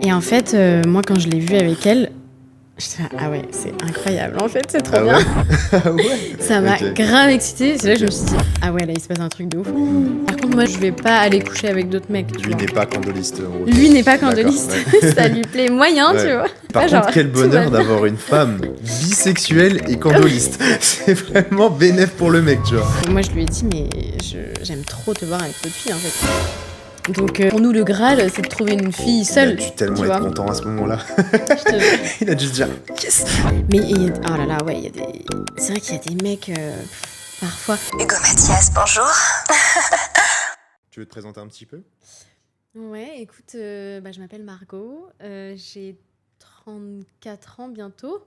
Et en fait, moi, quand je l'ai vue avec elle, j'étais là, ah ouais, c'est incroyable. En fait, c'est trop Ah bien. ouais? Ah ouais? Ça m'a Ok. grave excitée. C'est là que je me Ok. suis dit, ah ouais, là, il se passe un truc de ouf. Par contre, moi, je vais pas aller coucher avec d'autres mecs, tu Lui vois. n'est pas candoliste, en gros. Lui n'est pas D'accord, candoliste. ouais. Ça lui plaît moyen, tu Ouais. vois. Par Pas contre, genre, quel tout va bonheur bien. d'avoir une femme bisexuelle et candoliste. C'est vraiment bénéf pour le mec, tu vois. Et moi, je lui ai dit, mais j'aime trop te voir avec d'autres filles, en fait. Donc, pour nous, le Graal, c'est de trouver une fille Il a seule. dû tu tellement être vois. content à ce moment-là. Je te jure. Il a dû se dire yes. Mais oh là là, ouais, il y a des. C'est vrai qu'il y a des mecs, parfois. Hugo Mathias, bonjour. Tu veux te présenter un petit peu? Ouais, écoute, je m'appelle Margot, j'ai 34 ans bientôt,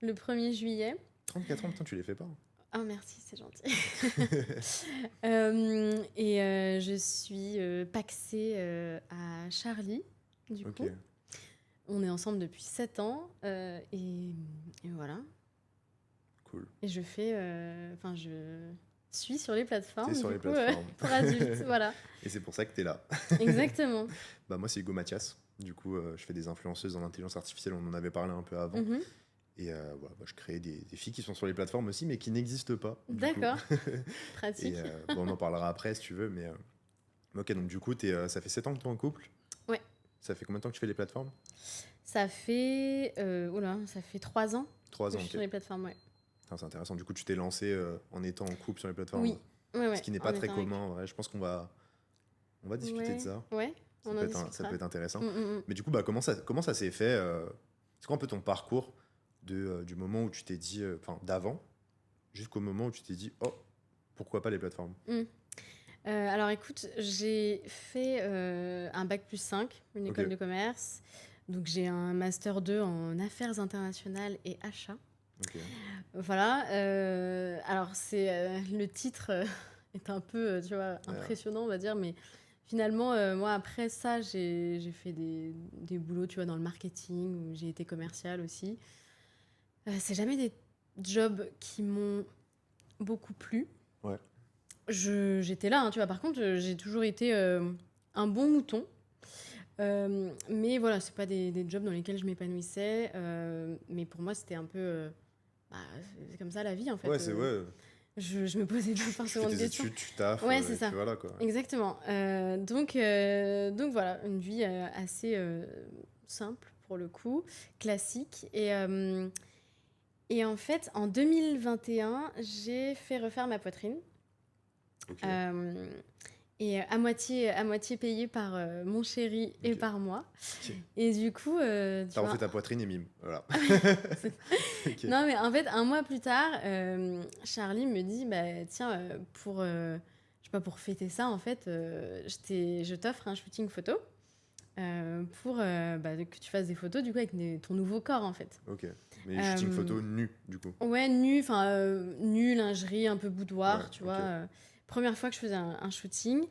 le 1er juillet. 34 ans, putain, tu les fais pas. Oh merci, c'est gentil. Je suis pacsée à Charlie, du Ok. coup. On est ensemble depuis 7 ans et voilà. Cool. Et je fais, je suis sur les plateformes, T'es sur du les coup, plateformes. pour adultes, voilà. Et c'est pour ça que t'es là. Exactement. Bah moi c'est Hugo Mathias. Du coup je fais des influenceuses en intelligence artificielle, on en avait parlé un peu avant. Mhm. Et voilà, je crée des filles qui sont sur les plateformes aussi mais qui n'existent pas. du coup. D'accord. Pratique. Et on en parlera après si tu veux. Mais ok, donc du coup ça fait 7 ans que tu es en couple. Ouais. Ça fait combien de temps que tu fais les plateformes? Ça fait, ça fait 3 ans 3 que ans, je suis ok. sur les plateformes, ouais. Putain, c'est intéressant. Du coup tu t'es lancé en étant en couple sur les plateformes. Oui, ouais, Ce qui n'est en pas très étant avec- commun en vrai. Je pense qu'on va discuter de ça. Ouais, Ça on peut, en être, ça discutera. peut être intéressant. Mm. Mais du coup, comment ça s'est fait c'est quoi un peu ton parcours du moment où tu t'es dit, d'avant, jusqu'au moment où tu t'es dit, oh, pourquoi pas les plateformes? Alors écoute, j'ai fait un bac+5, une école Ok. de commerce. Donc j'ai un master 2 en affaires internationales et achats. Ok. Voilà. Alors le titre est un peu, tu vois, impressionnant, on va dire, mais finalement, moi après ça, j'ai fait des boulots, tu vois, dans le marketing, où j'ai été commerciale aussi. C'est jamais des jobs qui m'ont beaucoup plu. Ouais. J'étais là, hein, tu vois. Par contre, j'ai toujours été un bon mouton. Mais voilà, c'est pas des jobs dans lesquels je m'épanouissais. Mais pour moi, c'était un peu... c'est comme ça la vie, en fait. Ouais, c'est ouais. Je me posais pas Tu forcément fais de tes questions. études, tu taffes. Ouais, et c'est ça. puis voilà quoi. Exactement. Donc voilà, une vie assez simple pour le coup, classique. Et en fait, en 2021, j'ai fait refaire ma poitrine. Ok. Et à moitié payée par mon chéri et Ok. par moi. Ok. Et du coup, tu T'as vois... refait ta poitrine et mime. Voilà. Ok. Non, mais en fait, un mois plus tard, Charlie me dit, tiens, pour, je sais pas, pour fêter ça, en fait, je t'offre un shooting photo pour que tu fasses des photos, du coup, avec ton nouveau corps, en fait. Ok. Mais shooting photo nu, du coup. Ouais, nu, lingerie, un peu boudoir, Ouais, tu ok. vois. Première fois que je faisais un shooting.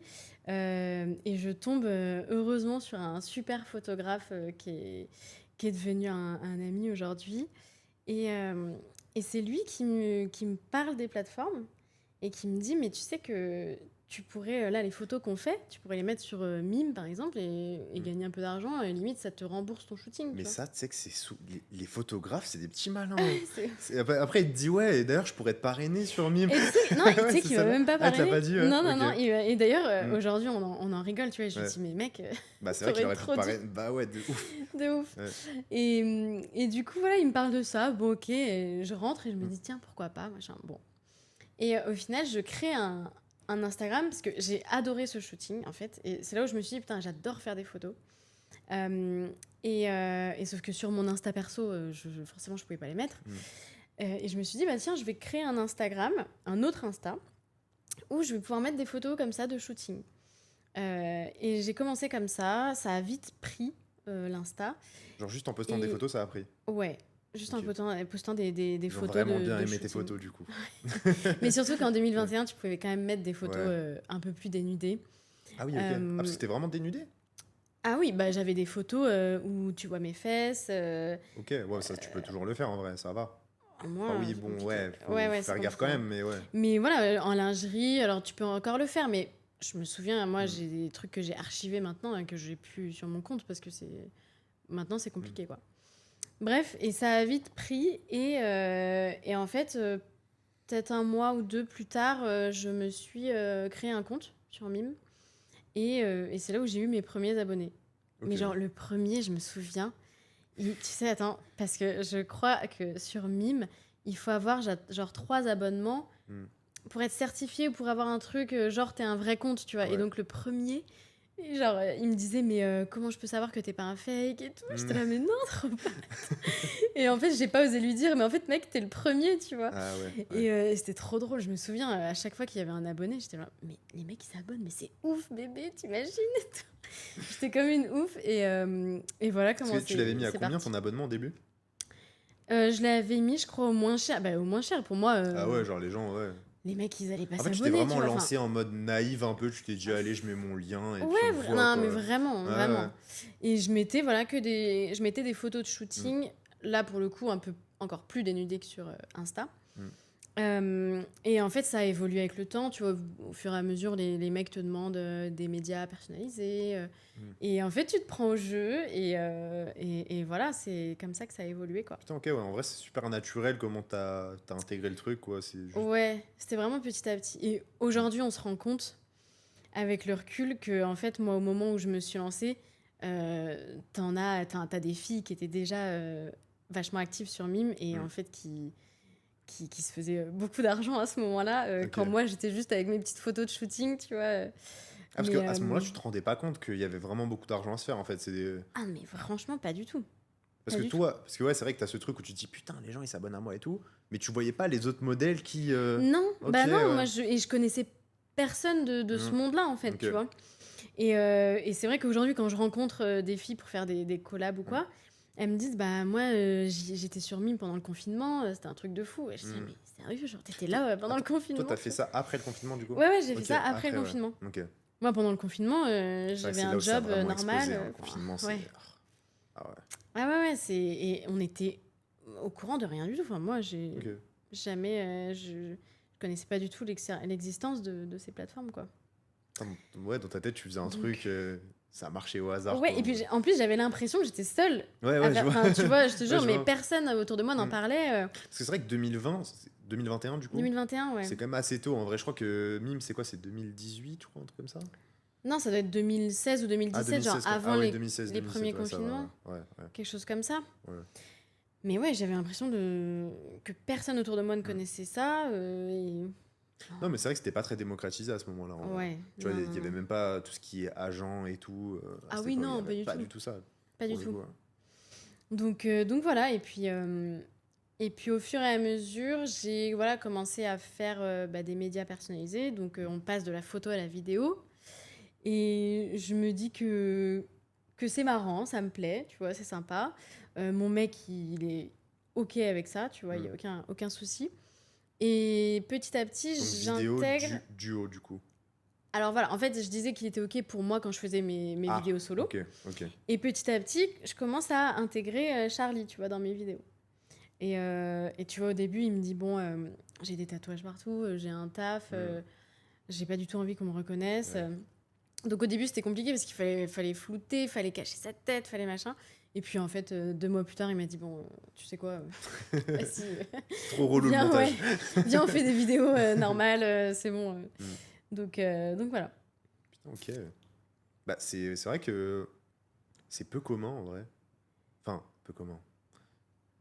Et je tombe heureusement sur un super photographe qui est devenu un ami aujourd'hui. Et c'est lui qui me parle des plateformes et qui me dit, mais tu sais que tu pourrais, là, les photos qu'on fait, tu pourrais les mettre sur Mime, par exemple, et gagner un peu d'argent. Et limite, ça te rembourse ton shooting. Mais tu vois. ça, tu sais que les photographes, c'est des petits malins. C'est- Après, il te dit, ouais, et d'ailleurs, je pourrais te parrainer sur Mime. Et tu Ouais, sais c'est qu'il ça, va là. même pas Ah, tu l'as parler. pas dit, ouais. Non, Ok. non. Et d'ailleurs, Mm. aujourd'hui, on en rigole, tu vois. Et je me Ouais. dis, mais mec, Bah, c'est vrai qu'il t'aurais aurait pu te trop dit. paraître. Bah ouais, de ouf. De ouf. Ouais. Et du coup, voilà, il me parle de ça. Bon, ok, et je rentre et je me Mm. dis, tiens, pourquoi pas, machin. Bon. Et au final, je crée un Instagram parce que j'ai adoré ce shooting, en fait. Et c'est là où je me suis dit, putain, j'adore faire des photos. Et sauf que sur mon Insta perso, forcément, je pouvais pas les mettre. Mm. Et je me suis dit, tiens, je vais créer un Instagram, un autre Insta, où je vais pouvoir mettre des photos comme ça de shooting. Et j'ai commencé comme ça a vite pris l'Insta. Genre, juste en postant des photos, ça a pris. Ouais, juste Ok. en postant des Ils ont photos vraiment de bien aimé shooting. tes photos, du coup. Mais surtout qu'en 2021, tu pouvais quand même mettre des photos Ouais. un peu plus dénudées. Ah oui, ok. Ah, parce que c'était vraiment dénudé? Ah oui, j'avais des photos où tu vois mes fesses. Ok, ouais, ça, tu peux toujours le faire en vrai, ça va. Moi, Ah oui, c'est bon, compliqué. ouais, faut c'est faire gaffe quand compliqué. même, mais ouais. Mais voilà, en lingerie, alors tu peux encore le faire, mais je me souviens, moi, j'ai des trucs que j'ai archivés maintenant et que j'ai plus sur mon compte parce que maintenant, c'est compliqué, quoi. Bref, et ça a vite pris. Et en fait, peut-être un mois ou deux plus tard, je me suis créé un compte sur Mime. Et c'est là où j'ai eu mes premiers abonnés. Ok. Mais genre, le premier, je me souviens. Tu sais, attends, parce que je crois que sur Mime, il faut avoir genre 3 abonnements Hmm. pour être certifié ou pour avoir un truc, genre t'es un vrai compte, tu vois. Et Ouais. donc le premier, genre, il me disait, mais comment je peux savoir que t'es pas un fake et tout. J'étais là, mais non, trop pas. Et en fait, j'ai pas osé lui dire, mais en fait, mec, t'es le premier, tu vois. Ah ouais. Ouais. Et c'était trop drôle. Je me souviens, à chaque fois qu'il y avait un abonné, j'étais là, mais les mecs, ils s'abonnent, mais c'est ouf, bébé, t'imagines et tout. J'étais comme une ouf. Et voilà Parce comment que tu l'avais mis à c'est combien parti. ton abonnement au début? Je l'avais mis, je crois, au moins cher. Bah, au moins cher, pour moi. Ah ouais, genre les gens, ouais. Les mecs, ils allaient pas En fait, tu t'es s'abonner, tu vraiment vois. lancé en mode naïf un peu, tu t'es dit, allez, je mets mon lien et puis Ouais, on voit, non, quoi. mais vraiment, Ouais, vraiment. ouais. Et je mettais, voilà, je mettais des photos de shooting, là, pour le coup, un peu encore plus dénudées que sur Insta. Et en fait, ça a évolué avec le temps, tu vois, au fur et à mesure, les mecs te demandent des médias personnalisés. Et en fait, tu te prends au jeu, et voilà, c'est comme ça que ça a évolué, quoi. Putain, ok, ouais, en vrai, c'est super naturel comment t'as intégré le truc, quoi. C'est juste. Ouais, c'était vraiment petit à petit. Et aujourd'hui, on se rend compte, avec le recul, que, en fait, moi, au moment où je me suis lancée, t'as des filles qui étaient déjà vachement actives sur Mime et en fait qui se faisaient beaucoup d'argent à ce moment-là, Ok. quand moi j'étais juste avec mes petites photos de shooting, tu vois. Ah, parce Mais, qu'à ce moment-là, tu te rendais pas compte qu'il y avait vraiment beaucoup d'argent à se faire, en fait. Ah, mais franchement, pas du tout. Parce Pas que du tout. toi, parce que ouais, c'est vrai que t'as ce truc où tu te dis, putain, les gens, ils s'abonnent à moi et tout, mais tu voyais pas les autres modèles qui. Non, Ok, bah non, ouais. moi je connaissais personne de ce monde-là, en fait, Ok. tu vois. Et c'est vrai qu'aujourd'hui, quand je rencontre des filles pour faire des collabs ou quoi, elles me disent, bah moi, j'étais sur Mime pendant le confinement, c'était un truc de fou. Et je dis, mais sérieux, genre t'étais là pendant le confinement? Toi, t'as fait ça après le confinement, du coup? Ouais, j'ai fait Ok, ça après le ouais. confinement. Ok. Moi, pendant le confinement, C'est vrai que j'avais c'est là un où ça a job vraiment normal. explosé, hein, le confinement, c'est. Ouais. Ah ouais. Ah ouais, ouais, et on était au courant de rien du tout. Enfin, moi, j'ai Ok. jamais... je connaissais pas du tout l'existence de ces plateformes, quoi. Putain, ouais, dans ta tête, tu faisais un Donc- truc, ça marchait au hasard. Ouais, quoi, et puis en plus, j'avais l'impression que j'étais seule. Ouais, ouais, je vois. Enfin, tu vois, je te Ouais, jure, je mais vois. personne autour de moi n'en parlait. Parce que c'est vrai que 2021, du coup, 2021, ouais. c'est quand même assez tôt. En vrai, je crois que Mime, c'est quoi? C'est 2018, je crois, un truc comme ça? Non, ça doit être 2016 ou 2017, Ah, 2016, genre quoi. avant Ah oui, les 2016, les 2017, premiers ouais, ça va, confinements. ouais, Quelque chose comme ça. ouais. Mais ouais, j'avais l'impression que personne autour de moi ne connaissait ça. Non, mais c'est vrai que c'était pas très démocratisé à ce moment-là. En vrai. Ouais. Tu vois, non, il y non, avait non. même pas tout ce qui est agent et tout. À Ah cette oui, époque, il y non, avait pas du pas tout. du tout ça. Pas du pour le tout. coup, ouais. Donc voilà, et puis au fur et à mesure, j'ai commencé à faire des médias personnalisés. Donc on passe de la photo à la vidéo. Et je me dis que c'est marrant, ça me plaît, tu vois, c'est sympa. Mon mec, il est OK avec ça, tu vois, il n'y a aucun souci. Et petit à petit, Donc vidéo j'intègre... duo, du coup. Alors voilà, en fait, je disais qu'il était OK pour moi quand je faisais mes Ah, vidéos solo. ok. Et petit à petit, je commence à intégrer Charlie, tu vois, dans mes vidéos. Et tu vois, au début, il me dit, bon, j'ai des tatouages partout, j'ai un taf, j'ai pas du tout envie qu'on me reconnaisse. Ouais. Donc au début, c'était compliqué parce qu'il fallait flouter, il fallait cacher sa tête, il fallait machin. Et puis en fait, 2 mois plus tard, il m'a dit, bon, tu sais quoi, vas-y, Trop relou le viens, montage. viens, on fait des vidéos normales, c'est bon. Donc voilà. Putain, ok. Bah, c'est vrai que c'est peu commun en vrai. Enfin, peu commun.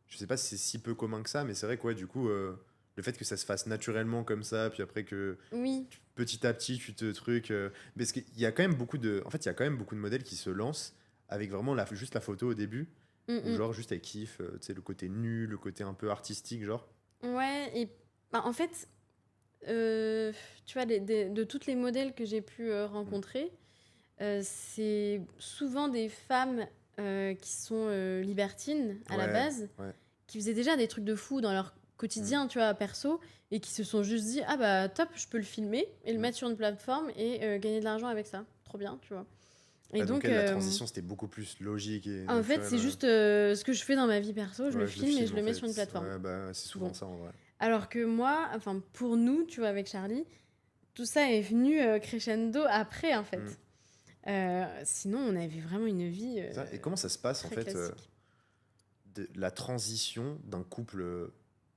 Je sais pas si c'est si peu commun que ça, mais c'est vrai que ouais, du coup, le fait que ça se fasse naturellement comme ça, puis après que Oui. petit à petit tu te trucs. Parce qu'il y a quand même beaucoup de. En fait, il y a quand même beaucoup de modèles qui se lancent avec vraiment juste la photo au début, ou genre juste avec kiff, tu sais, le côté nu, le côté un peu artistique, genre. Ouais, et en fait, tu vois, de toutes les modèles que j'ai pu rencontrer, c'est souvent des femmes qui sont libertines à la Ouais, base, ouais. qui faisaient déjà des trucs de fou dans leur quotidien, tu vois, perso, et qui se sont juste dit, ah bah top, je peux le filmer et le mettre sur une plateforme et gagner de l'argent avec ça. Trop bien, tu vois. Et Ah, donc elle, la transition, c'était beaucoup plus logique et en fait, naturel, c'est juste ce que je fais dans ma vie perso, je ouais, le filme et je en le mets fait. sur une plateforme. Ouais, bah, c'est souvent Bon. ça en vrai. Alors que moi, enfin pour nous, tu vois, avec Charlie, tout ça est venu crescendo après, en fait. Sinon, on avait vraiment une vie Et comment ça se passe, en très fait, classique. la transition d'un couple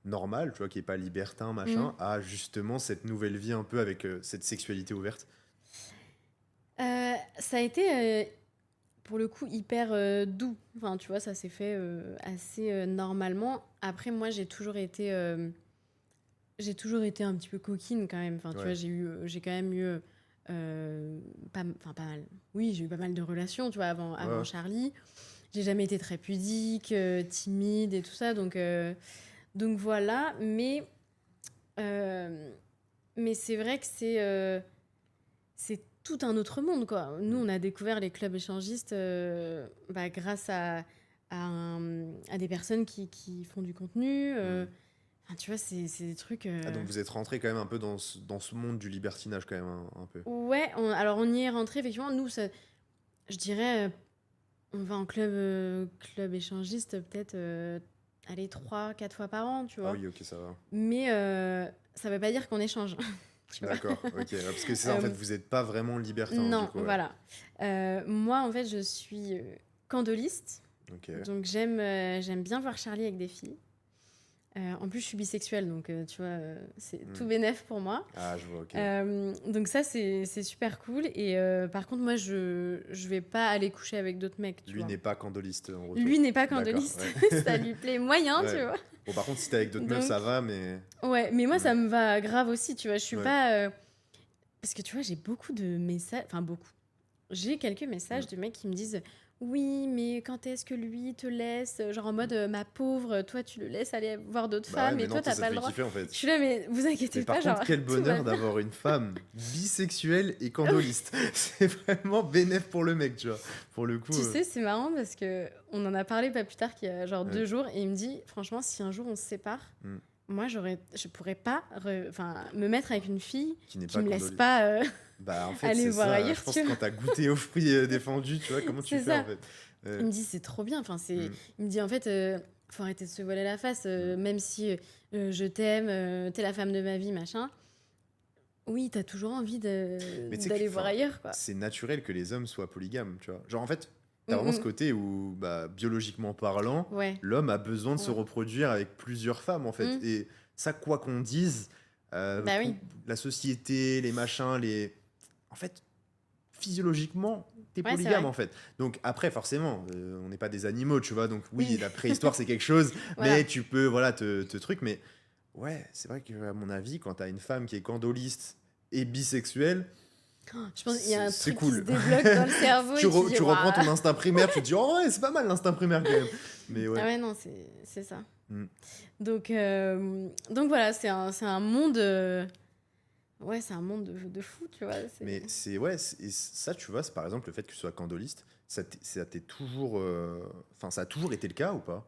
normal, tu vois, qui est pas libertin, Mmh. machin, à justement cette nouvelle vie un peu avec cette sexualité ouverte? Ça a été, pour le coup, hyper, doux. Enfin, tu vois, ça s'est fait, assez, normalement. Après, moi, j'ai toujours été un petit peu coquine quand même. Enfin, tu vois, Ouais. j'ai quand même eu, pas mal. Oui, j'ai eu pas mal de relations, tu vois, Ouais, avant ouais. Charlie. J'ai jamais été très pudique, timide et tout ça, donc voilà. Euh, mais c'est vrai que c'est tout un autre monde, quoi. Nous, Mm, on a découvert les clubs échangistes grâce à des personnes qui font du contenu. mm. Enfin, tu vois, c'est des trucs. Ah, donc vous êtes rentré quand même un peu dans ce monde du libertinage, quand même, un peu. Ouais, alors on y est rentré, effectivement. Nous, je dirais, on va en club échangiste peut-être, allez, 3, 4 fois par an, tu Ah vois. oui, ok, ça va. Mais ça veut pas dire qu'on échange, tu vois. D'accord, ok. Ouais, parce que c'est ça, en fait, Euh, vous n'êtes pas vraiment libertin, du non, coup, ouais. voilà. Moi, en fait, je suis candoliste. Ok. Donc j'aime bien voir Charlie avec des filles. En plus, je suis bisexuelle, donc tu vois, c'est tout Mm. bénef pour moi. Ah, je vois, ok. Donc ça, c'est super cool. Et par contre, moi, je vais pas aller coucher avec d'autres mecs, tu Lui vois. n'est pas candoliste, en retour. Lui n'est pas D'accord, candoliste. ouais. Ça lui plaît moyen, tu Ouais. vois. Bon, par contre, si t'es avec d'autres meufs, Donc, ça va, mais... ouais, mais moi, Mm. ça me va grave aussi, tu vois. Je suis Ouais. pas... Parce que tu vois, j'ai beaucoup de messages... Enfin, beaucoup. J'ai quelques messages Mm. de mecs qui me disent oui, mais quand est-ce que lui te laisse? Genre en mode ma pauvre, toi tu le laisses aller voir d'autres Bah ouais, femmes mais et non, toi toi, t'as ça te pas le fait droit. kiffer, en Je fait. suis là, mais vous Mais inquiétez par pas, genre contre, quel tout va bonheur bien. d'avoir une femme bisexuelle et Ouais. candoliste. C'est vraiment bénéf pour le mec, tu vois. Pour le coup, Tu sais, c'est marrant parce que on en a parlé pas plus tard qu'il y a genre ouais. 2 jours et il me dit franchement, si un jour on se sépare, Mm. moi je pourrais pas me mettre avec une fille Qui n'est qui pas me laisse candoliste. pas Bah, en fait, aller c'est voir ça. Je ailleurs, pense tu que vois. quand t'as goûté aux fruits défendus, tu vois, comment tu C'est fais, en ça. fait. Il me dit c'est trop bien. Enfin, Mm. il me dit en fait, faut arrêter de se voiler la face, Mm. même si je t'aime, t'es la femme de ma vie, machin. Oui, t'as toujours envie Mais tu sais que, d'aller voir enfin, ailleurs, quoi. c'est naturel que les hommes soient polygames, tu vois. Genre, en fait, t'as Mm, vraiment ce mm. côté où, bah, biologiquement parlant, Ouais, l'homme a besoin de se ouais. reproduire avec plusieurs femmes, en fait. Mm. Et ça, quoi qu'on dise, Bah oui. la société, les machins, les... En fait, physiologiquement, t'es Ouais, c'est polygame, vrai. en fait. Donc, après, forcément, on n'est pas des animaux, tu vois. Donc, oui, Oui, la préhistoire, c'est quelque chose, voilà. mais tu peux, voilà, te truc. Mais ouais, c'est vrai que, à mon avis, quand t'as une femme qui est candoliste et bisexuelle, Je pense qu'il y a un c'est truc qui se cool. débloque dans le cerveau et tu dis Tu reprends waouh. ton instinct primaire, tu te dis, oh ouais, c'est pas mal l'instinct primaire quand même. Mais Ah ouais. ouais, non, c'est ça. Mm. Donc voilà, c'est un monde. Ouais, c'est un monde de fou, tu vois. Mais c'est, ouais, et ça, tu vois, c'est par exemple le fait que tu sois candoliste, ça t'est toujours. Enfin, ça a toujours été le cas ou pas?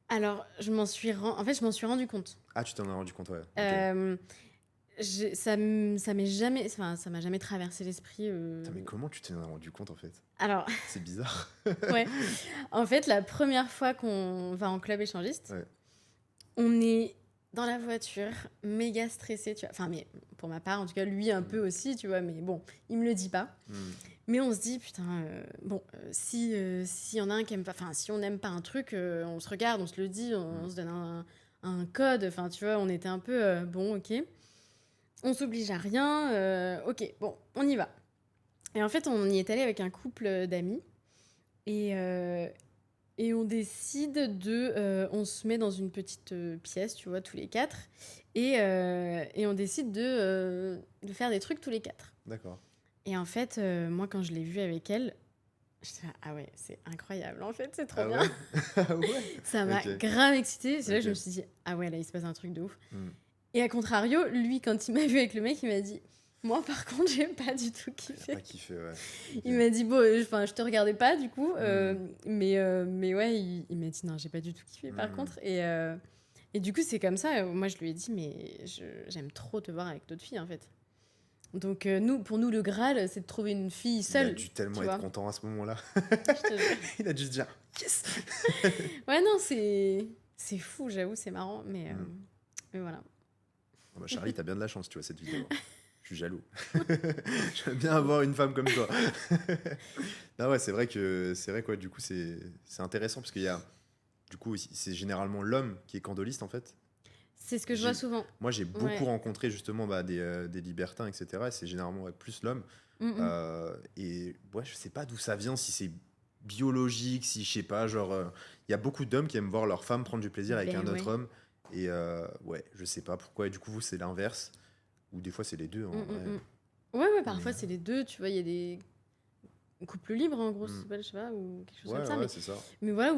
Alors, en fait, je m'en suis rendu compte. Ah, tu t'en as rendu compte, ouais. Ok. Euh, ça m'est jamais, enfin, ça m'a jamais traversé l'esprit. Putain, mais comment tu t'en as rendu compte en fait? Alors, C'est bizarre. ouais. En fait, la première fois qu'on va en club échangiste, Ouais. on est dans la voiture, méga stressé, tu vois. Enfin, mais pour ma part, en tout cas, lui un peu aussi, tu vois. Mais bon, il me le dit pas. Mm. Mais on se dit, putain, bon, si y en a un qui aime pas, enfin, si on n'aime pas un truc, on se regarde, on se le dit, on se donne un code. Enfin, tu vois, on était un peu, bon, ok. On s'oblige à rien, ok, bon, on y va. Et en fait, on y est allé avec un couple d'amis. Et, on décide on se met dans une petite pièce, tu vois, tous les quatre. Et on décide de faire des trucs tous les quatre. D'accord. Et en fait, moi, quand je l'ai vue avec elle, j'étais là, ah ouais, c'est incroyable, en fait, c'est trop Ah bien. ouais? Ah ouais? Ça m'a Ok. grave excitée. C'est là que je Ok. me suis dit, ah ouais, là, il se passe un truc de ouf. Mm. Et à contrario, lui, quand il m'a vu avec le mec, il m'a dit, moi, par contre, j'ai pas du tout kiffé. Pas kiffé, ouais. Ok. Il m'a dit, bon, enfin, je te regardais pas, du coup, Mm. mais ouais, il m'a dit, non, j'ai pas du tout kiffé, par Mm. contre. Et du coup, c'est comme ça. Moi, je lui ai dit, mais j'aime trop te voir avec d'autres filles, en fait. Donc, pour nous, le Graal, c'est de trouver une fille Il a seule, dû tellement tu être vois. content à ce moment-là. Je te jure. Il a dû se dire, yes! Ouais, non, c'est fou, j'avoue, c'est marrant, mais Mm. voilà. Ah bah, Charlie, t'as bien de la chance, tu vois, cette vidéo. Je suis jaloux. J'aime bien avoir une femme comme toi. Non, ouais, c'est vrai quoi. Du coup, c'est intéressant parce qu'il y a, du coup, c'est généralement l'homme qui est candoliste en fait. C'est ce que je vois J'ai, souvent. moi, j'ai beaucoup Ouais. rencontré justement des libertins, etc. Et c'est généralement ouais, plus l'homme. Mm, mm. Et ouais, je sais pas d'où ça vient, si c'est biologique, si je sais pas, genre, il y a beaucoup d'hommes qui aiment voir leur femme prendre du plaisir avec un Ben autre ouais. homme. Et ouais, je sais pas pourquoi. Et du coup, vous, c'est l'inverse. Ou des fois, c'est les deux, Mm, en vrai. mm, mm. Ouais, Mais parfois c'est les deux, tu vois, il y a des couples libres en gros, ça hmm, s'appelle, je sais pas, ou quelque chose comme ouais, ça, ouais, c'est ça. mais voilà,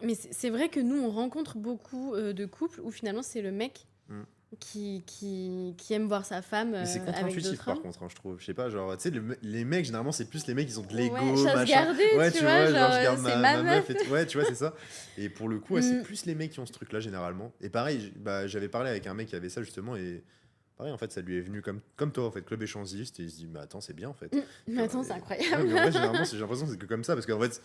mais c'est vrai que nous, on rencontre beaucoup de couples où finalement c'est le mec Hmm. qui aime voir sa femme Mais c'est avec contre-intuitif d'autres par hommes. contre, hein, je trouve. Je sais pas, genre, tu sais, les mecs, généralement, c'est plus les mecs, ils ont de Ouais, l'ego, chasse machin. gardée, Ouais, tu tu vois, vois, genre, genre je garde c'est ma ma meuf. meuf et tout. Ouais, tu vois, c'est ça. Et pour le coup, ouais, c'est Mm. plus les mecs qui ont ce truc-là, généralement. Et pareil, bah, j'avais parlé avec un mec qui avait ça, justement, et pareil, en fait, ça lui est venu comme toi, en fait, club échangiste, et il se dit, mais attends, c'est bien, en fait. Mais Genre, attends, c'est ouais, mais incroyable. en vrai, généralement, j'ai l'impression que c'est que comme ça, parce qu'en fait,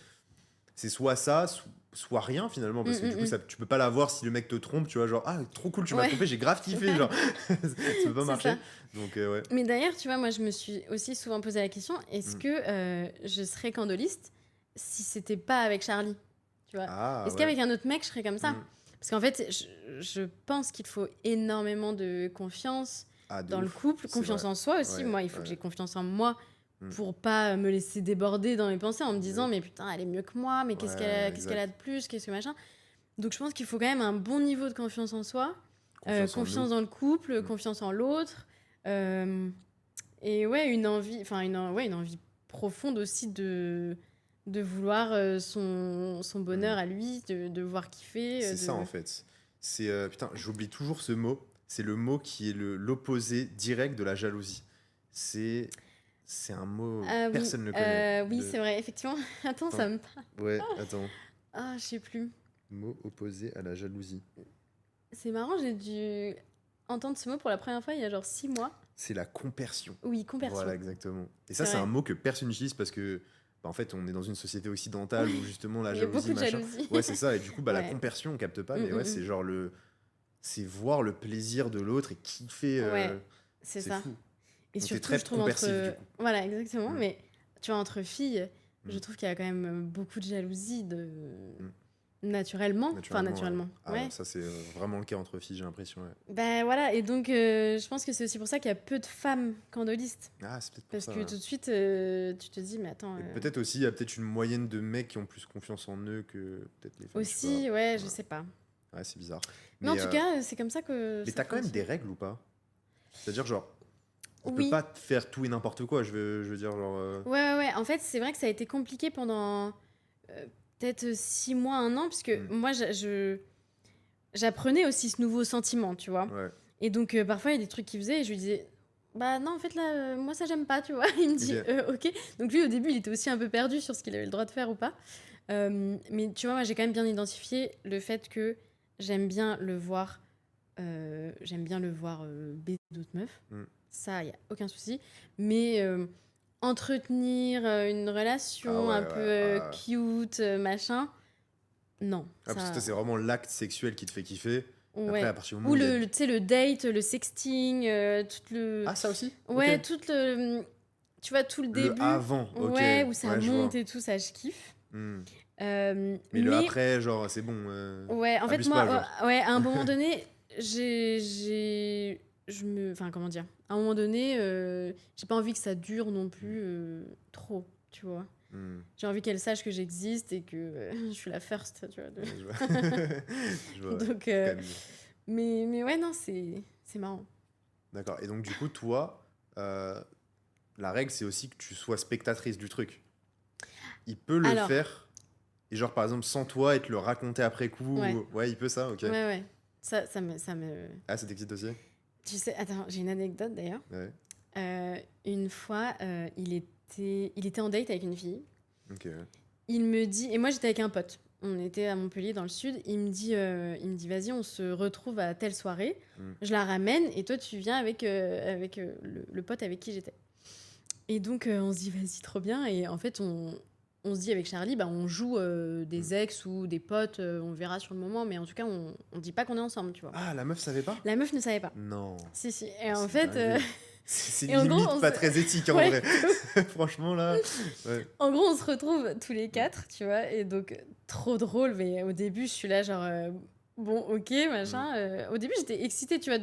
c'est soit ça, soit rien finalement, Mm, parce que du coup, mm, ça, tu peux pas l'avoir si le mec te trompe, tu vois, genre, ah, trop cool, tu mm. m'as Ouais, trompé, j'ai grave kiffé, ouais, genre, ça peut pas c'est marcher. ça. Donc, ouais. Mais d'ailleurs, tu vois, moi, je me suis aussi souvent posé la question, est-ce Mm. que je serais candoliste si c'était pas avec Charlie? Tu vois? Ah, Est-ce ouais. qu'avec un autre mec, je serais comme ça? Mm. Parce qu'en fait, je pense qu'il faut énormément de confiance Ah, de dans le ouf, couple, c'est confiance vrai. en soi aussi. Ouais, Moi, il faut que ouais. j'ai confiance en moi Mm. pour pas me laisser déborder dans mes pensées en me De disant, ouf. mais putain, elle est mieux que moi, mais Ouais, qu'est-ce qu'elle a exact. de plus, qu'est-ce que machin. Donc je pense qu'il faut quand même un bon niveau de confiance en soi, Confiance en confiance nous. dans le couple, Mm. confiance en l'autre. euh, et ouais, une envie, enfin ouais, une envie profonde aussi de vouloir son bonheur Mm. à lui, de voir kiffer, C'est ça, en fait. C'est, putain, j'oublie toujours ce mot. C'est le mot qui est l'opposé direct de la jalousie. C'est, c'est un mot, Ah oui, personne ne le connaît. oui, c'est vrai, effectivement. Attends, Attends. ça me... Ouais, attends. Ah, je sais plus. Mot opposé à la jalousie. C'est marrant, j'ai dû entendre ce mot pour la première fois il y a genre 6 mois. C'est la compersion. Oui, conversion. Voilà, exactement. Et ça, C'est c'est un vrai. mot que personne n'utilise parce que, bah, en fait, on est dans une société occidentale où justement la Il y a jalousie, beaucoup de machin. jalousie. Ouais, c'est ça. Et du coup, bah, la Ouais. compersion, on capte pas, Mm, mais ouais, mm, c'est genre c'est voir le plaisir de l'autre et kiffer. Ouais, c'est C'est ça. fou. Et Donc t'es surtout, très je trouve compersif, du entre... coup. Voilà, exactement. Mm, Mais tu vois, entre filles, je mm, trouve qu'il y a quand même beaucoup de jalousie mm. naturellement. Enfin, Naturellement, ouais. naturellement. Ah, Ouais. ça, c'est vraiment le cas entre filles, j'ai l'impression, ouais. Ben voilà, et donc je pense que c'est aussi pour ça qu'il y a peu de femmes candolistes. Ah, c'est peut-être pour Parce ça, que ouais. tout de suite, tu te dis, mais attends, Et peut-être aussi, il y a peut-être une moyenne de mecs qui ont plus confiance en eux que peut-être les femmes, je sais aussi, ouais, pas. je Ouais, sais pas. ouais, c'est bizarre. Mais en Mais, tout cas, c'est comme ça que mais ça t'as quand même des fonctionne. règles ou pas? C'est-à-dire, genre, il peut Oui, pas faire tout et n'importe quoi, je veux dire, genre. ouais. En fait, c'est vrai que ça a été compliqué pendant euh, peut-être 6 mois, un an, puisque Hmm, moi, j'apprenais aussi ce nouveau sentiment, tu vois. ouais, Et donc, parfois, il y a des trucs qu'il faisait et je lui disais, bah non, en fait, là, moi, ça, j'aime pas, tu vois. Il me dit, ok. ok. Donc, lui, au début, il était aussi un peu perdu sur ce qu'il avait le droit de faire ou pas. Mais tu vois, moi, j'ai quand même bien identifié le fait que j'aime bien le voir, baiser d'autres meufs. Hmm. Ça, il y a aucun souci. Mais entretenir une Ah relation ouais, un ouais. peu Ah, cute, machin, non. ah, parce que toi, Ça, c'est vraiment l'acte sexuel qui te fait kiffer. Après, à ouais. partir du moment Ou où il y a. tu sais, le date, le sexting, tout le... Ah, ça aussi? Ok. Ouais, tout le... Tu vois, tout le Le début, avant, ok. ouais, où ça Ouais, je monte vois. et tout, ça, je kiffe. Hmm. Mais le Mais, après, genre, c'est bon. ouais, en fait, Abuse moi, pas, genre. ouais, à un moment donné, Enfin, comment dire? À un moment donné, j'ai pas envie que ça dure non plus trop, tu vois. Hmm. J'ai envie qu'elle sache que j'existe et que je suis la first, tu vois. Ouais, je vois. Je vois, ouais. Donc, C'est quand même mieux. mais ouais, non, c'est marrant. D'accord. Et donc, du coup, toi, la règle, c'est aussi que tu sois spectatrice du truc. Il peut le Alors, faire, et genre, par exemple, sans toi, et te le raconter après coup. ouais, Ouais, il peut ça, ok. ouais. Ça me... Ah, ça t'excite aussi? Tu sais, attends, j'ai une anecdote d'ailleurs. Ouais. Une fois, il était en date avec une fille. Ok. Ouais. Il me dit, et moi j'étais avec un pote. On était à Montpellier dans le sud. Il me dit, vas-y, on se retrouve à telle soirée. Hmm. Je la ramène et toi tu viens avec, le pote avec qui j'étais. Et donc on se dit, vas-y, trop bien. Et en fait, on se dit avec Charlie, bah, on joue des ex ou des potes, on verra sur le moment, mais en tout cas, on dit pas qu'on est ensemble, tu vois. Ah, la meuf savait pas? La meuf ne savait pas. Non. Si. Et Ah, en c'est fait, dingue. C'est Et en gros, limite pas très éthique en ouais, vrai. Franchement, là. Ouais. en gros, on se retrouve tous les quatre, tu vois, et donc trop drôle. Mais au début, je suis là, genre, bon, ok, Mm, machin. Au début, j'étais excitée, tu vois,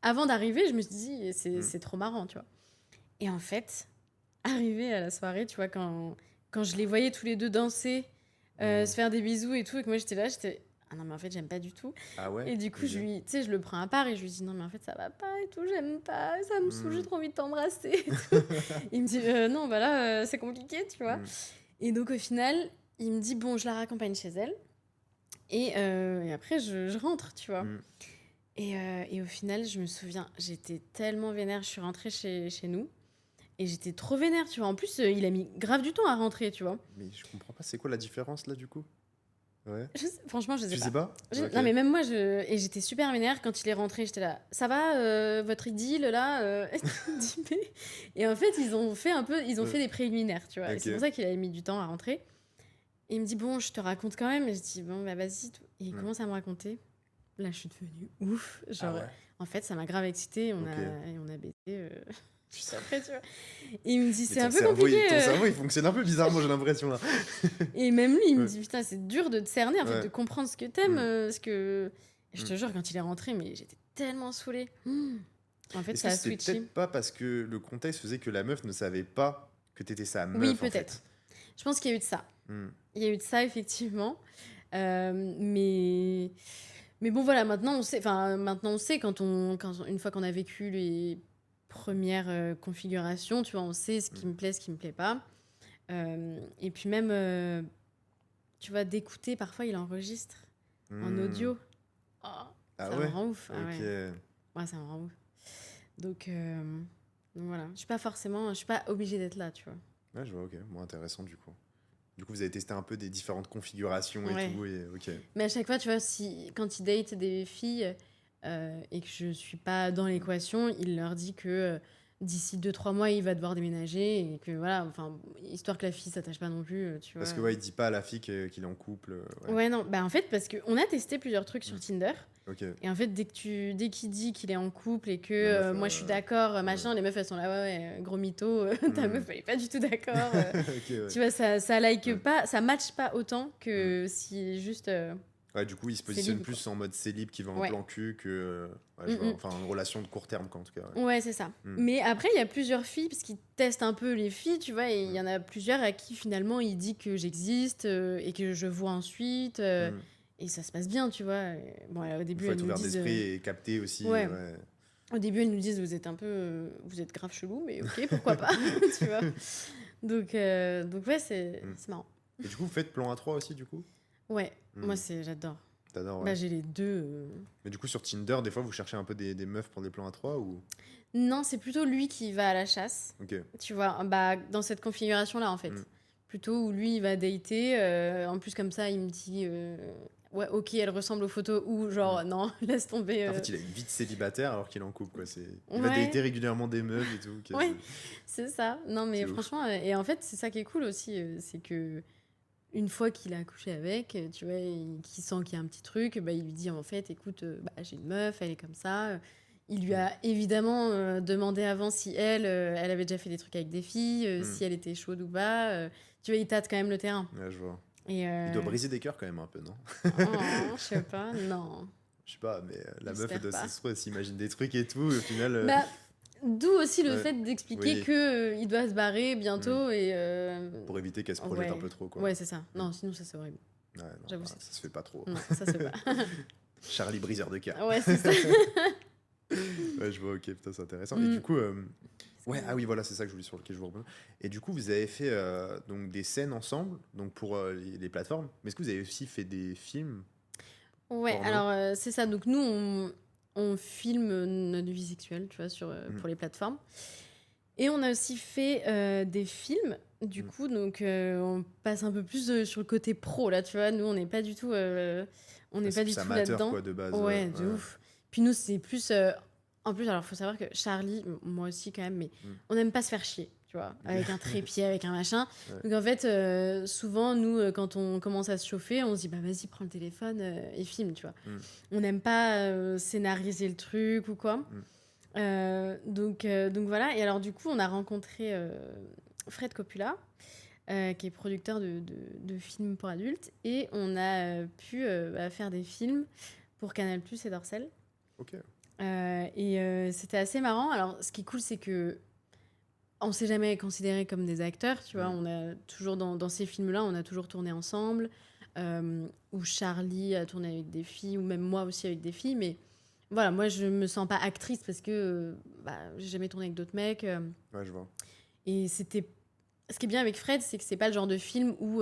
avant d'arriver, je me suis dit, mm, c'est trop marrant, tu vois. Et en fait, arrivé à la soirée, tu vois, quand je les voyais tous les deux danser, se non. faire des bisous et tout, et que moi j'étais là, j'étais ah non, mais en fait, j'aime pas du tout. Ah ouais? Et du coup, Ok. tu sais, je le prends à part et je lui dis non, mais en fait, ça va pas et tout, j'aime pas, ça me saoule, j'ai Mm. trop envie de t'embrasser et tout. Il me dit non, bah là, c'est compliqué, tu vois. Mm, Et donc, au final, il me dit bon, je la raccompagne chez elle et après, je rentre, tu vois. mm. Et au final, je me souviens, j'étais tellement vénère, je suis rentrée chez nous. Et j'étais trop vénère, tu vois. En plus, il a mis grave du temps à rentrer, tu vois. Mais je comprends pas, c'est quoi la différence là du coup? Ouais. Franchement, je sais Tu sais pas. pas? Ok. Non, mais même moi, et j'étais super vénère quand il est rentré. J'étais là, ça va, votre idylle là Il me dit, Et en fait, ils ont Ouais. fait des préliminaires, tu vois. Et c'est pour Ok. ça qu'il a mis du temps à rentrer. Et il me dit, bon, je te raconte quand même. Et je dis, bon, bah vas-y. Et il Mm. commence à me raconter. Là, je suis devenue ouf. Ah Genre, ouais. en fait, ça m'a grave excitée. Ok. On a baisé juste Putain. après, tu vois. Et il me dit, Mais c'est un peu compliqué. ton cerveau, il fonctionne un peu bizarrement, j'ai l'impression là. Et même lui, il me Ouais. dit, putain, c'est dur de te cerner, en fait, de Ouais. comprendre ce que t'aimes. Mm, Ce que... Et je mm. te jure, quand il est rentré, mais j'étais tellement saoulée. En fait, Est-ce que ça a c'était switché. peut-être pas parce que le contexte faisait que la meuf ne savait pas que t'étais sa Oui, meuf en peut-être. fait? Je pense qu'il y a eu de ça. Mm, Il y a eu de ça, effectivement. Mais... Mais bon, voilà, maintenant, on sait, une fois qu'on a vécu les premières configurations, tu vois, on sait ce qui mm, me plaît, ce qui me plaît pas. Et puis même, tu vois, d'écouter, parfois, il enregistre en mm. audio. Oh, Ah ça me ouais? rend ouf. Ah Ok. ouais. Ouais, ça me rend ouf. Donc, voilà. Je suis pas obligée d'être là, tu vois. Ouais, je vois, ok. Bon, intéressant du coup. Du coup, vous avez testé un peu des différentes configurations et Ouais. tout, et ok. Mais à chaque fois, tu vois, quand il date des filles et que je suis pas dans l'équation, il leur dit que d'ici 2-3 mois, il va devoir déménager et que voilà, enfin, histoire que la fille s'attache pas non plus, tu vois. Parce que ouais, il dit pas à la fille qu'il est en couple. Ouais. Ouais, non, bah en fait, parce qu'on a testé plusieurs trucs sur Mm. Tinder. Ok. Et en fait, dès qu'il dit qu'il est en couple et que La meuf, moi je suis d'accord, ouais. machin, les meufs elles sont là, ouais, gros mytho, ta Mm. meuf elle est pas du tout d'accord. Ok, ouais. Tu vois, ça like Ouais. pas, ça match pas autant Mm. que si juste Ouais, du coup, il se c'est positionne libre, quoi. plus en mode célib qui va en Ouais. plan cul que. Ouais, je vois. Mm, Enfin, une relation de court terme, quoi, en tout cas. Ouais. mm. Ouais, c'est ça. Mm. Mais après, il y a plusieurs filles, parce qu'ils testent un peu les filles, tu vois, et il y Mm. en a plusieurs à qui finalement il dit que j'existe et que je vois ensuite. Mm. Et ça se passe bien, tu vois. Bon, au Il début, faut elles être nous ouvert disent. d'esprit et capter aussi. Ouais. Ouais. Au début, elles nous disent vous êtes un peu, vous êtes grave chelou, mais ok, pourquoi pas, tu vois. Donc ouais, Mm. c'est marrant. Et du coup, vous faites plan A3 aussi, du coup? Ouais, Mm. moi j'adore. T'adores, ouais. Bah j'ai les deux. Mais du coup, sur Tinder, des fois, vous cherchez un peu des meufs pour des plans A3 ou. Non, c'est plutôt lui qui va à la chasse, Ok. tu vois. Bah dans cette configuration-là en fait, Mm. plutôt où lui il va dater. En plus comme ça, il me dit ouais, ok, elle ressemble aux photos ou genre non, laisse tomber. En fait, il a une vie de célibataire alors qu'il est en couple, quoi. Il va Ouais. dater régulièrement des meufs et tout. Ok, Ouais, c'est ça. Non, mais c'est ouf. franchement, et en fait, c'est ça qui est cool aussi, c'est que une fois qu'il a accouché avec, tu vois, et qu'il sent qu'il y a un petit truc, bah, il lui dit en fait, écoute, bah, j'ai une meuf, elle est comme ça. Il lui a évidemment demandé avant si elle avait déjà fait des trucs avec des filles, si elle était chaude ou pas. Tu vois, il tâte quand même le terrain. Ouais, je vois. Et Il doit briser des cœurs quand même un peu, non? oh, je sais pas, non. Je sais pas, mais la meuf, J'espère elle doit pas. elle s'imagine des trucs et tout, et au final. Bah, d'où aussi le Ouais. fait d'expliquer Oui. que il doit se barrer bientôt et Pour éviter qu'elle se projette ouais. un peu trop, quoi. Ouais, c'est ça. Non, sinon ça c'est horrible. Ouais, non, J'avoue, bah, c'est ça se fait pas trop. Non, ça c'est pas. Charlie briseur de cœur. Ouais, c'est ça. Ouais, je vois, ok, putain, c'est intéressant. Et Mm. du coup, ouais, ah oui, voilà, c'est ça que je voulais sur lequel je vous reviens. Et du coup, vous avez fait donc des scènes ensemble, donc pour les plateformes. Mais est-ce que vous avez aussi fait des films Ouais, porno? alors c'est ça. Donc nous, on filme notre vie sexuelle, tu vois, pour les plateformes. Et on a aussi fait des films. Du coup, donc on passe un peu plus sur le côté pro là, tu vois. Nous, on n'est pas du tout, on n'est Ouais, c'est pas du plus tout amateur, là-dedans. quoi, de base. Ouais, de ouf. Puis nous, c'est plus. En plus, alors faut savoir que Charlie, moi aussi quand même, mais on n'aime pas se faire chier, tu vois, avec un trépied, avec un machin. Ouais. Donc en fait, souvent, nous, quand on commence à se chauffer, on se dit bah vas-y, prends le téléphone et filme, tu vois. On n'aime pas scénariser le truc ou quoi. Donc voilà. Et alors, du coup, on a rencontré Fred Coppola, qui est producteur de films pour adultes. Et on a pu faire des films pour Canal+ et Dorsel. Ok. C'était assez marrant. Alors, ce qui est cool, c'est que on s'est jamais considérés comme des acteurs, tu vois. On a toujours, dans ces films-là, on a toujours tourné ensemble. Où Charlie a tourné avec des filles, ou même moi aussi avec des filles. Mais voilà, moi, je me sens pas actrice parce que j'ai jamais tourné avec d'autres mecs. Ouais, je vois. Et c'était... Ce qui est bien avec Fred, c'est que c'est pas le genre de film où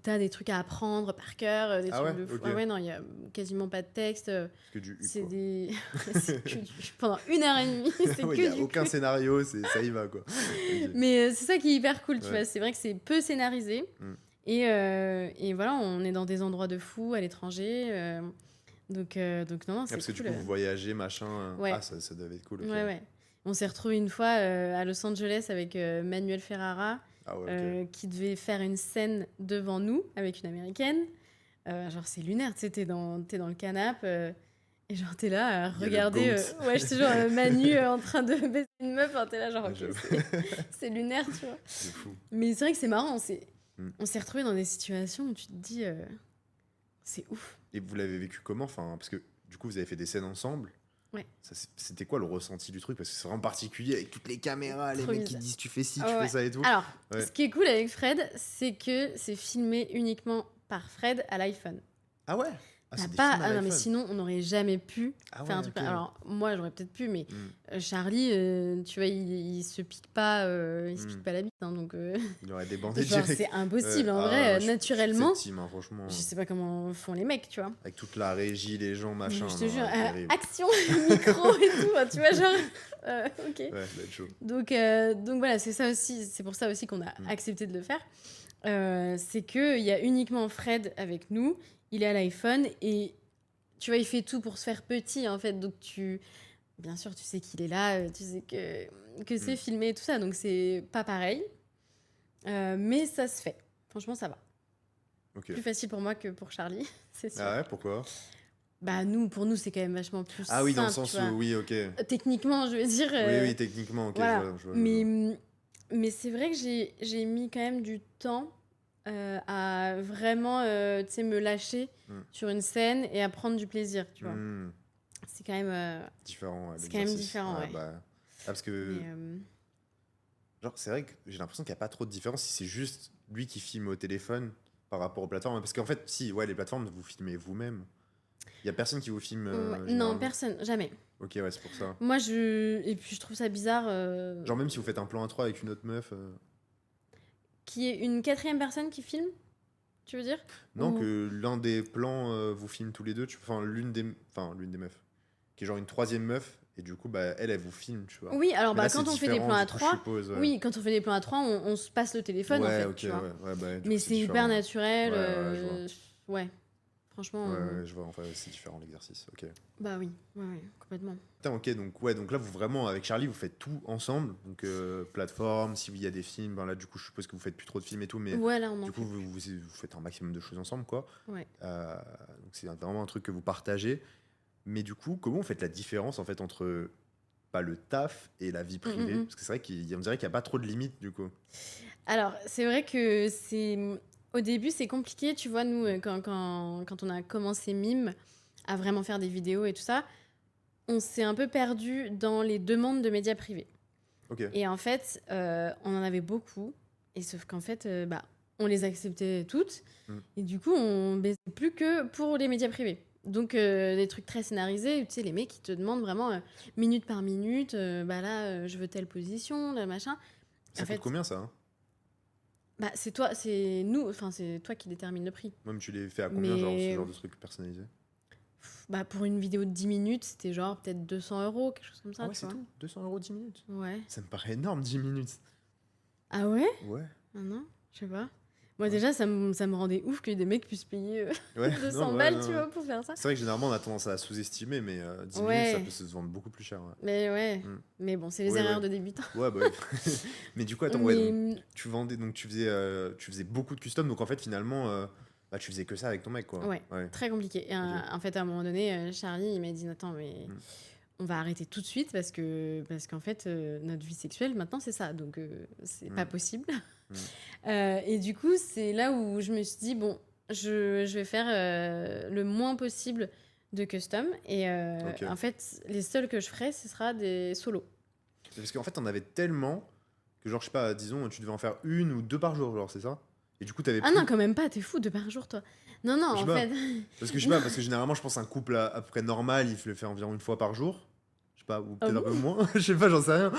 t'as des trucs à apprendre par cœur, des Ah trucs ouais, de fou. ok. Ah ouais, non, il y a quasiment pas de texte. C'est que du Huc, C'est quoi. des... c'est que pendant 1 heure et demie, c'est Ouais, que y a du aucun cul. scénario, ça y va, quoi. Ok. Mais c'est ça qui est hyper cool, tu Ouais. vois. C'est vrai que c'est peu scénarisé. Mm. Et voilà, on est dans des endroits de fou à l'étranger. Donc non, Ah, c'est parce que du cool. coup, vous voyagez, machin. Ouais, Ah, ça devait être cool, ok. ouais, ouais. On s'est retrouvés une fois à Los Angeles avec Manuel Ferrara, Ah ouais, ok. qui devait faire une scène devant nous avec une américaine. Genre, c'est lunaire, tu sais, t'es dans le canapé. Et genre, t'es là à Il y a le regarder. GOAT. Ouais, je te jure, Manu en train de baiser une meuf. Enfin, t'es là, genre, Ah, ok, j'avoue. c'est lunaire, tu vois. C'est fou. Mais c'est vrai que c'est marrant. Mm. On s'est retrouvés dans des situations où tu te dis, c'est ouf. Et vous l'avez vécu comment? Enfin, parce que du coup, vous avez fait des scènes ensemble. Ouais. C'était quoi le ressenti du truc? Parce que c'est vraiment particulier avec toutes les caméras, les Trop mecs qui bizarre. disent tu fais ci, Ah tu ouais. fais ça et tout. Alors, Ouais. ce qui est cool avec Fred, c'est que c'est filmé uniquement par Fred à l'iPhone. Ah ouais? Ah, T'as c'est des pas... films à Ah non, mais l'iPhone. sinon, on n'aurait jamais pu Ah faire un ouais, truc. ok. Alors, moi, j'aurais peut-être pu, mais Mm. Charlie, tu vois, il se pique pas, il se pique Mm. pas la bite. Hein, donc, Il aurait débandé genre, direct. c'est impossible. En Ah vrai, ouais, je suis naturellement, cette team, hein, franchement. je sais pas comment font les mecs, tu vois. Avec toute la régie, les gens, machin. Je te Non, jure, terrible. action, micro et tout, hein, tu vois, genre, ok. Ouais, ça va être chaud. Donc voilà, c'est ça aussi, c'est pour ça aussi qu'on a accepté de le faire. C'est qu'il y a uniquement Fred avec nous, il est à l'iPhone et tu vois, il fait tout pour se faire petit en fait. Donc bien sûr, tu sais qu'il est là, tu sais que c'est filmé et tout ça, donc c'est pas pareil. Mais ça se fait. Franchement, ça va. Ok. Plus facile pour moi que pour Charlie, c'est sûr. Ah ouais, pourquoi? Bah pour nous, c'est quand même vachement plus Ah oui, dans le simple, sens tu vois. où, oui, ok. Techniquement, je veux dire. Oui, techniquement, ok, Voilà. je vois. Mais c'est vrai que j'ai mis quand même du temps à vraiment tu sais, me lâcher sur une scène et à prendre du plaisir, tu vois. C'est quand même Différent, ouais, c'est quand même l'exercice. différent, ouais. Bah, parce que, Mais, genre, c'est vrai que j'ai l'impression qu'il n'y a pas trop de différence si c'est juste lui qui filme au téléphone par rapport aux plateformes. Parce qu'en fait, si, ouais, les plateformes, vous filmez vous-même. Il n'y a personne qui vous filme non, généralement. personne, jamais. Ok, ouais, c'est pour ça. Moi, et puis je trouve ça bizarre Genre, même si vous faites un plan à 3 avec une autre meuf. qu'il y ait une quatrième personne qui filme, tu veux dire? Non, Ou- que l'un des plans vous filme tous les deux. Enfin, l'une des meufs. Qui est genre une troisième meuf. Et du coup, bah, elle vous filme, tu vois. Oui, alors Mais là, quand c'est on fait des différent, plans à du coup, je 3, suppose, ouais. oui, quand on fait des plans à 3, on se passe le téléphone en Ouais, fait, ok, tu vois. ouais, bah, du Mais coup, c'est hyper différent. naturel. Ouais, je vois. Ouais, franchement. Ouais, je vois, enfin, c'est différent l'exercice, ok. Bah oui, ouais, complètement. Putain, ok, donc là, vous vraiment, avec Charlie, vous faites tout ensemble. Donc, plateforme, s'il y a des films, ben là, du coup, je suppose que vous faites plus trop de films et tout, mais Ouais, là, on en du coup, fait. vous faites un maximum de choses ensemble, quoi. Ouais. Donc, c'est vraiment un truc que vous partagez. Mais du coup, comment vous faites la différence, en fait, entre pas le taf et la vie privée? Parce que c'est vrai qu'on dirait qu'il n'y a pas trop de limites, du coup. Alors, c'est vrai que au début, c'est compliqué, tu vois, nous, quand on a commencé Mime à vraiment faire des vidéos et tout ça, on s'est un peu perdu dans les demandes de médias privés. Ok. Et en fait, on en avait beaucoup, et sauf qu'en fait, on les acceptait toutes, et du coup, on baissait plus que pour les médias privés. Donc, des trucs très scénarisés, tu sais, les mecs qui te demandent vraiment minute par minute, là, je veux telle position, là, machin. Ça En coûte fait, combien, ça, hein? bah, c'est toi, c'est nous, enfin, c'est toi qui détermine le prix. Même tu les fais à combien, genre, ce genre de truc personnalisé? Bah, pour une vidéo de 10 minutes, c'était genre peut-être 200 €, quelque chose comme ça. Ah ouais, tu c'est vois. tout? 200 € 10 minutes? Ouais. Ça me paraît énorme, 10 minutes. Ah ouais? Ouais. Ah non, je sais pas. Moi, Ouais. déjà, ça me rendait ouf que des mecs puissent payer Ouais, 200 non, balles, non, tu vois, pour faire ça. C'est vrai que généralement on a tendance à sous-estimer, mais 10 Ouais. minutes ça peut se vendre beaucoup plus cher. Ouais, Mais ouais. Mais bon, c'est les Ouais, erreurs ouais. de débutants. Ouais, bah oui. Mais du coup, attends, ouais, donc, Mais tu vendais, donc tu faisais beaucoup de custom, donc en fait finalement, bah, tu faisais que ça avec ton mec, quoi. ouais, très compliqué. Et en fait, à un moment donné, Charlie, il m'a dit, attends, mais on va arrêter tout de suite parce qu'en fait, notre vie sexuelle, maintenant, c'est ça. Donc, c'est pas Mm. possible. Mm. Et du coup, c'est là où je me suis dit, bon, je vais faire le moins possible de custom. Et Ok. en fait, les seuls que je ferai, ce sera des solos. C'est parce qu'en fait, on avait tellement que, genre, je sais pas, disons, tu devais en faire 1 ou 2 par jour, genre, c'est ça? Et du coup, t'avais Ah plus. non, quand même pas, t'es fou, 2 par jour, toi. Non, non, Je sais en pas. fait. Parce que je sais pas, parce que généralement, je pense un couple à peu près normal, il le fait environ 1 fois par jour. Je sais pas, ou Ah peut-être un bon? peu moins. Je sais pas, j'en sais rien.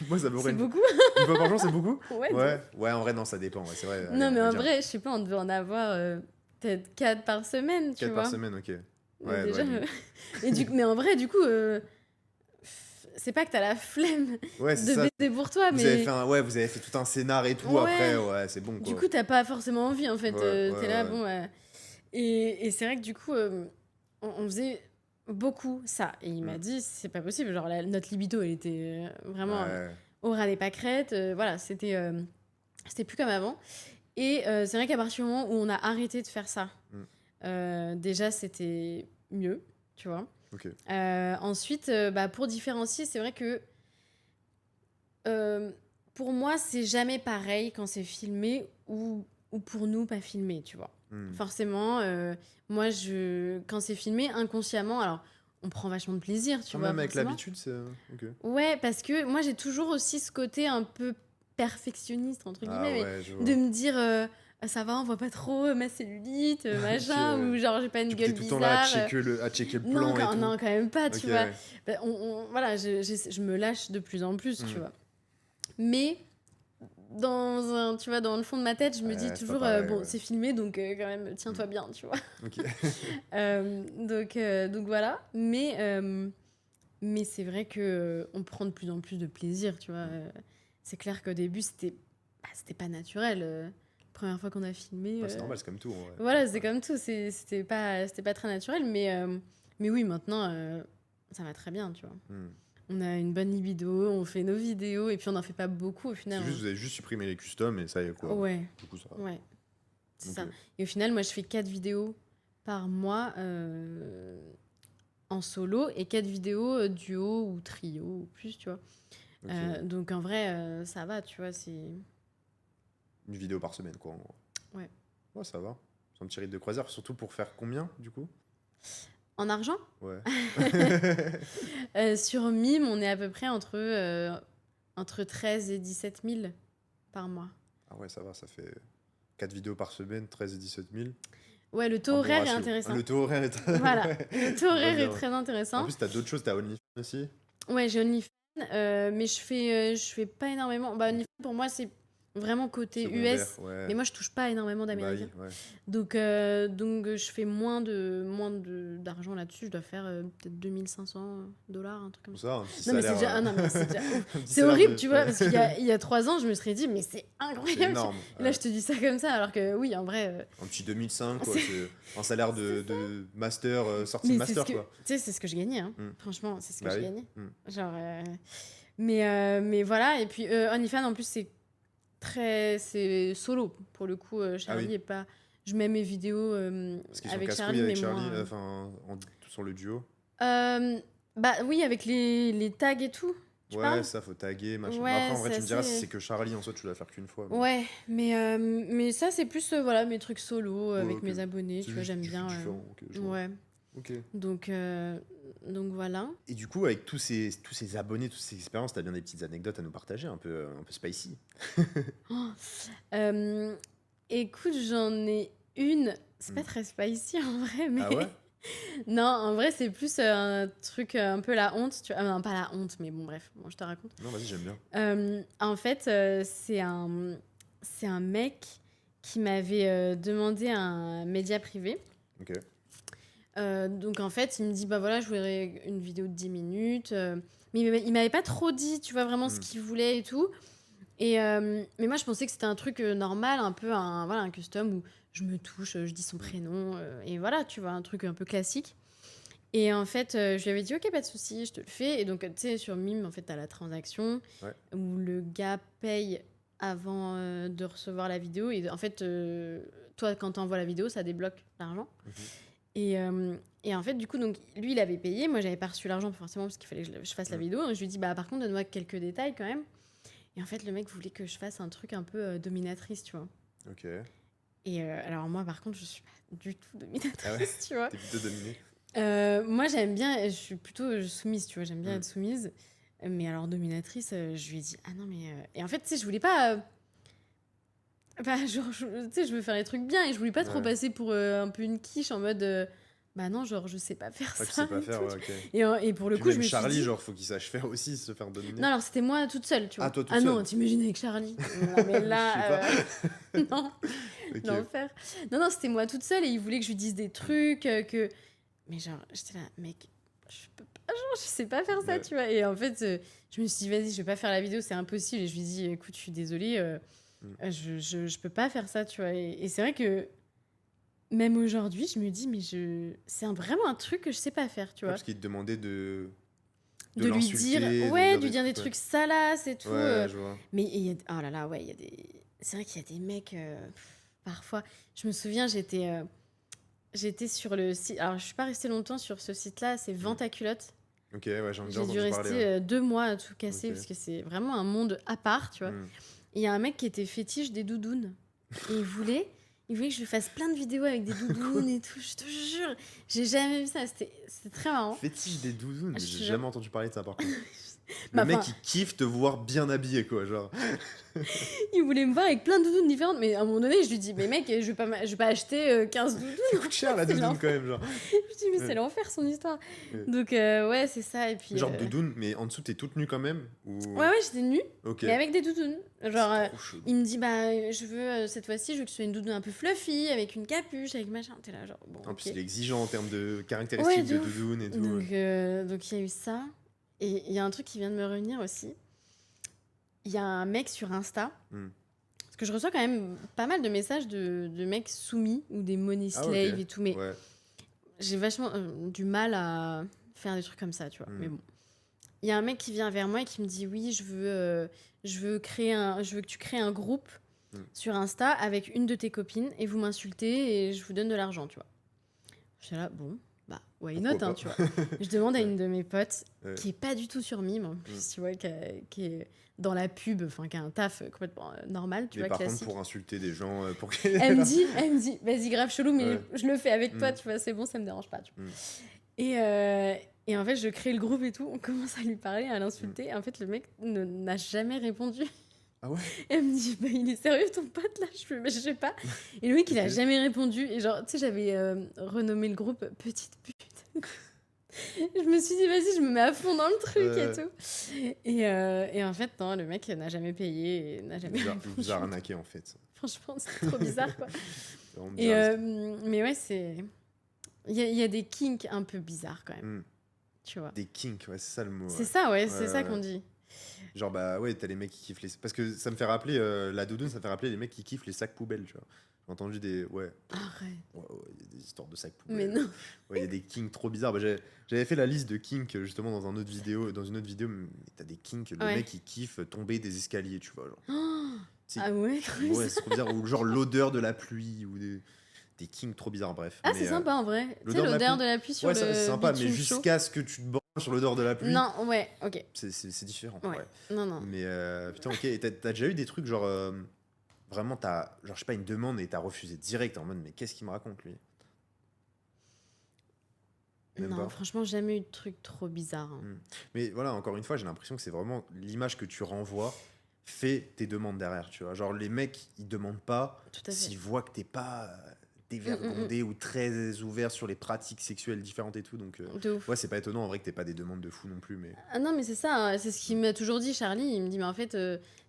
Moi, ça me C'est une... beaucoup? une fois par jour, c'est beaucoup? Ouais, de Ouais. ouf. Ouais, en vrai, non, ça dépend. Ouais, c'est vrai. Allez, Non, on mais va en dire vrai, je sais pas, on devait en avoir peut-être 4 par semaine, tu 4 par vois. semaine, ok. Mais Ouais, déjà. ouais. Mais en vrai, du coup, c'est pas que t'as la flemme Ouais, c'est de ça. baiser pour toi, Vous avez mais fait vous avez fait tout un scénar et tout. Après, ouais, ouais, c'est bon, du quoi. coup, t'as pas forcément envie, en fait. Ouais, ouais, T'es là, ouais. bon. Et c'est vrai que du coup, on faisait beaucoup ça. Et il m'a Mm. dit, c'est pas possible. Genre, notre libido, elle était vraiment Ouais. au ras des pâquerettes. Voilà, c'était plus comme avant. Et c'est vrai qu'à partir du moment où on a arrêté de faire ça, Mm. déjà, c'était mieux, tu vois. Ok. Ensuite, pour différencier, c'est vrai que pour moi, c'est jamais pareil quand c'est filmé ou pour nous, pas filmé, tu vois. Mm. Forcément, moi, quand c'est filmé inconsciemment, alors on prend vachement de plaisir, tu Quand vois, même avec forcément. l'habitude, c'est. Ok. Ouais, parce que moi, j'ai toujours aussi ce côté un peu perfectionniste, entre Ah guillemets, ouais, je mais de vois. me dire, ah, ça va, on voit pas trop ma cellulite, Ok, machin, ouais. ou genre j'ai pas une Du coup, t'es gueule tout le temps là bizarre. à checker le Non, plan et tout. non, quand même pas, Ok, tu vois. ouais. Voilà, je me lâche de plus en plus, tu Mm. vois. Mais tu vois, dans le fond de ma tête, je me dis Ouais, c'est pas toujours, pareil, bon, ouais. c'est filmé, donc quand même, tiens-toi Mm. bien, tu vois. Ok. Donc voilà. Mais c'est vrai que on prend de plus en plus de plaisir, tu vois. C'est clair qu'au début, c'était pas naturel. La première fois qu'on a filmé, Ouais, c'est normal, c'est comme tout, en vrai. voilà, c'est Ouais. comme tout. C'était pas très naturel, mais oui, maintenant, ça va très bien, tu vois. Mm. On a une bonne libido, on fait nos vidéos, et puis on n'en fait pas beaucoup au final. C'est juste, vous avez juste supprimé les customs et ça y est, quoi. Ouais, Du coup, ça va. ouais, c'est Ok. ça. Et au final, moi, je fais 4 vidéos par mois en solo et 4 vidéos duo ou trio ou plus, tu vois. Ok. Donc en vrai, ça va, tu vois, c'est... Une vidéo par semaine, quoi, en gros. Ouais. Ouais, ça va. C'est un petit rythme de croisière, surtout pour faire combien, du coup? En argent, Ouais. sur Mime, on est à peu près entre 13 et 17 000 par mois. Ah ouais, ça va, ça fait 4 vidéos par semaine, 13 et 17 000. Ouais, le taux Un bon horaire est ratio. intéressant. Le taux horaire est... Voilà, ouais. le taux Je vois horaire est bien. très En intéressant. plus, t'as d'autres choses, t'as OnlyFans aussi? Ouais, j'ai OnlyFans, mais je fais pas énormément. Bah, OnlyFans, pour moi, c'est vraiment côté Secondaire, US. ouais. Mais moi, je touche pas énormément Bah oui, d'Américains. ouais. Donc, je fais d'argent là-dessus. Je dois faire peut-être 2500 $, un truc comme Pour ça. ça, un petit Non, mais salaire. ah non, mais c'est déjà ouf. Un petit C'est salaire horrible, de- tu vois, parce qu'il y a 3 ans, je me serais dit, mais c'est C'est incroyable. énorme. Et là, Ouais. je te dis ça comme ça, alors que oui, en vrai. Un petit 2005, quoi. C'est- C'est un salaire de master, sortie de Mais master, quoi. tu sais, c'est ce que je gagnais, hein. Mm. Franchement, c'est ce que Bah je oui. gagnais. Mm. Genre. Mais voilà, et puis OnlyFans, en plus, c'est solo. Pour le coup, Charlie Ah oui. est pas. Je mets mes vidéos Parce qu'ils sont avec casse-couilles Charlie, avec mais Charlie, moins. sur le duo. Bah oui, avec les tags et tout. Tu Ouais, parles? ça, faut taguer, machin. Mais Ouais, après, en vrai, c'est tu me diras, si assez. c'est que Charlie, en soi, tu dois faire qu'une fois. Ouais, mais ça, c'est plus voilà, mes trucs solo Ouais, avec ok. mes abonnés. C'est Tu vois, juste j'aime bien. différent. Ok, je vois. Ouais. Ok. Donc voilà. Et du coup, avec tous ces abonnés, toutes ces expériences, t'as bien des petites anecdotes à nous partager, un peu spicy. Euh, Écoute, j'en ai une. C'est pas Mm. très spicy en vrai, mais. Ah ouais? Non, en vrai, c'est plus un truc un peu la honte. Tu vois. Non, pas la honte, mais bon, bref, moi je te raconte. Non, vas-y, j'aime bien. En fait, c'est un mec qui m'avait demandé un média privé. Ok. Donc en fait, il me dit, bah voilà, je voudrais une vidéo de 10 minutes. Mais il m'avait pas trop dit, tu vois, vraiment ce Mm. qu'il voulait et tout. Mais moi, je pensais que c'était un truc normal, un peu un custom où je me touche, je dis son prénom, et voilà, tu vois, un truc un peu classique. Et en fait, je lui avais dit, ok, pas de souci, je te le fais. Et donc, tu sais, sur Mime, en fait, t'as la transaction Ouais. où le gars paye avant de recevoir la vidéo. Et en fait, toi, quand t'envoies la vidéo, ça débloque l'argent. Mhm. Et en fait, du coup, donc, lui, il avait payé. Moi, j'avais pas reçu l'argent forcément parce qu'il fallait que je fasse la Mm. vidéo. Donc, je lui dis, bah, par contre, donne-moi quelques détails quand même. Et en fait, le mec voulait que je fasse un truc un peu dominatrice, tu vois. Ok. Et alors, moi, par contre, je suis pas du tout Ah ouais, dominatrice, tu vois. t'es plutôt dominé. Moi, j'aime bien, je suis plutôt soumise, tu vois. J'aime bien Mm. être soumise. Mais alors, dominatrice, je lui ai dit, ah non, mais. Et en fait, tu sais, je voulais pas. Bah, genre, tu sais, je veux faire les trucs bien et je voulais pas trop Ouais. passer pour un peu une quiche en mode. Bah non, genre, je sais pas faire Ouais, tu ça sais pas et faire, tout. ouais, ok. Et pour le Puis coup, je même me suis Charlie, dit. genre, faut qu'il sache faire aussi, se faire dominer. Non, alors c'était moi toute seule, tu vois. Ah, toi toute Ah non, seule. t'imagines avec Charlie. Non, mais Je sais là, pas. non, Ok. l'enfer. Non, non, c'était moi toute seule et il voulait que je lui dise des trucs, que. Mais genre, j'étais là, mec, je peux pas, genre, je sais pas faire ça, Ouais. tu vois. Et en fait, je me suis dit, vas-y, je vais pas faire la vidéo, c'est impossible. Et je lui dis, écoute, je suis désolée, je peux pas faire ça, tu vois. Et c'est vrai que même aujourd'hui, je me dis, mais c'est vraiment un truc que je sais pas faire, tu Ouais, vois. parce qu'il te demandait de De lui dire, l'insulter, de lui ouais, dire de lui dire des ouais. trucs salaces et tout. Ouais, je vois. Mais oh là là, ouais, il y a des. C'est vrai qu'il y a des mecs, parfois. Je me souviens, j'étais sur le site. Alors, je suis pas restée longtemps sur ce site-là, c'est Vente à culotte. Ok, ouais, j'en ai déjà J'ai dû entendu parler. rester Ouais. 2 mois à tout casser Ok. parce que c'est vraiment un monde à part, tu vois. Mm. Et il y a un mec qui était fétiche des doudounes. Et il voulait que je lui fasse plein de vidéos avec des doudounes et tout. Je te jure, j'ai jamais vu ça. C'était très marrant. Fétiche des doudounes, Ah, je j'ai te jamais jure. entendu parler de ça par contre. Bah, Le mec, enfin, il kiffe te voir bien habillé, quoi, genre. il voulait me voir avec plein de doudounes différentes. Mais à un moment donné, je lui dis, mais mec, je vais pas acheter 15 doudounes. Ça coûte cher la C'est doudoune l'enfer. quand même, genre. Je dis, mais c'est Ouais. l'enfer son histoire. Ouais. Donc, ouais, c'est ça. Et puis. Genre doudoune, mais en dessous, t'es toute nue quand même ou... Ouais, ouais, j'étais nue, Ok. mais avec des doudounes. Genre, C'est trop chelou. il me dit, bah, je veux, cette fois-ci, je veux que ce soit une doudoune un peu fluffy, avec une capuche, avec machin. T'es là, genre, bon, En ok. plus, il est exigeant en termes de Ouais, caractéristiques de de ouf. doudoune et tout. Ouais. Donc, il y a eu ça. Et il y a un truc qui vient de me revenir aussi. Il y a un mec sur Insta. Hmm. Parce que je reçois quand même pas mal de messages de mecs soumis ou des money Ah, slaves ok. et tout. Mais Ouais. j'ai vachement du mal à faire des trucs comme ça, tu vois. Hmm. Mais bon. Il y a un mec qui vient vers moi et qui me dit, oui, je veux que tu crées un groupe sur Insta avec une de tes copines et vous m'insultez et je vous donne de l'argent, tu vois. Je suis là, bon, bah, why Pourquoi not, hein, pas. tu vois. Je demande à Ouais. une de mes potes Ouais. qui est pas du tout sur Mime, en plus, tu vois, qui est dans la pub, enfin, qui a un taf complètement normal, tu Mais vois, par classique. contre, pour insulter des gens, pour que... Elle me dit, vas-y, grave chelou, mais Ouais. je le fais avec toi, Mm. tu vois, c'est bon, ça me dérange pas, tu vois. Mm. Et en fait, je crée le groupe et tout, on commence à lui parler, à l'insulter. Et en fait, le mec n'a jamais répondu. Ah ouais. Elle me dit, bah, il est sérieux ton pote là? Je fais, bah, je sais pas. Et le mec, il a Ok. jamais répondu. Et genre, tu sais, j'avais renommé le groupe Petite pute. Je me suis dit, vas-y, je me mets à fond dans le truc et Ouais. tout. Et en fait, non, le mec n'a jamais payé et n'a jamais Il répondu. vous a arnaqué en fait. Franchement, c'est trop bizarre, quoi. C'est vraiment Et, bizarre. mais ouais, c'est. Il y a des kinks un peu bizarres quand même, Mm. tu vois. Des kinks, ouais, c'est ça le mot. C'est Ouais. ça, ouais, Ouais, c'est ça ouais. qu'on dit. Genre, bah ouais, t'as les mecs qui kiffent les. Parce que ça me fait rappeler, la doudoune, ça me fait rappeler les mecs qui kiffent les sacs poubelles, tu vois. J'ai entendu des. Ouais, Arrête. ouais, il y a des histoires de sacs Mais poubelles. non. Ouais, il y a des kinks trop bizarres. Bah, j'avais fait la liste de kinks justement dans une autre vidéo, mais t'as des kinks, le Ouais. mec il kiffe tomber des escaliers, tu vois. Genre. Oh, C'est- ah ouais, Ouais, c'est trop bizarre. Ou genre l'odeur de la pluie, ou des kinks trop bizarres, bref. Ah, Mais, c'est sympa en vrai. Tu sais, l'odeur de la l'odeur pluie. de la pluie sur Ouais, le ça, c'est sympa, mais bitume chaud. jusqu'à ce que tu te branles sur l'odeur de la pluie, Non, ouais, ok. c'est différent. Ouais. Ouais. Non, non. Mais putain, ok. Et t'as déjà eu des trucs genre. Vraiment, t'as. Genre, je sais pas, une demande et t'as refusé direct en mode, mais qu'est-ce qu'il me raconte lui? Même Non, pas. franchement, jamais eu de truc trop bizarre. Hein. Mais voilà, encore une fois, j'ai l'impression que c'est vraiment l'image que tu renvoies fait tes demandes derrière, tu vois. Genre, les mecs, ils demandent pas Tout à fait. s'ils voient que t'es pas dévergondé ou très ouvert sur les pratiques sexuelles différentes et tout. Donc, De ouf. ouais, c'est pas étonnant en vrai que t'aies pas des demandes de fou non plus. Mais Ah non, mais c'est ça, hein, c'est ce qu'il m'a toujours dit, Charlie. Il me dit, mais en fait,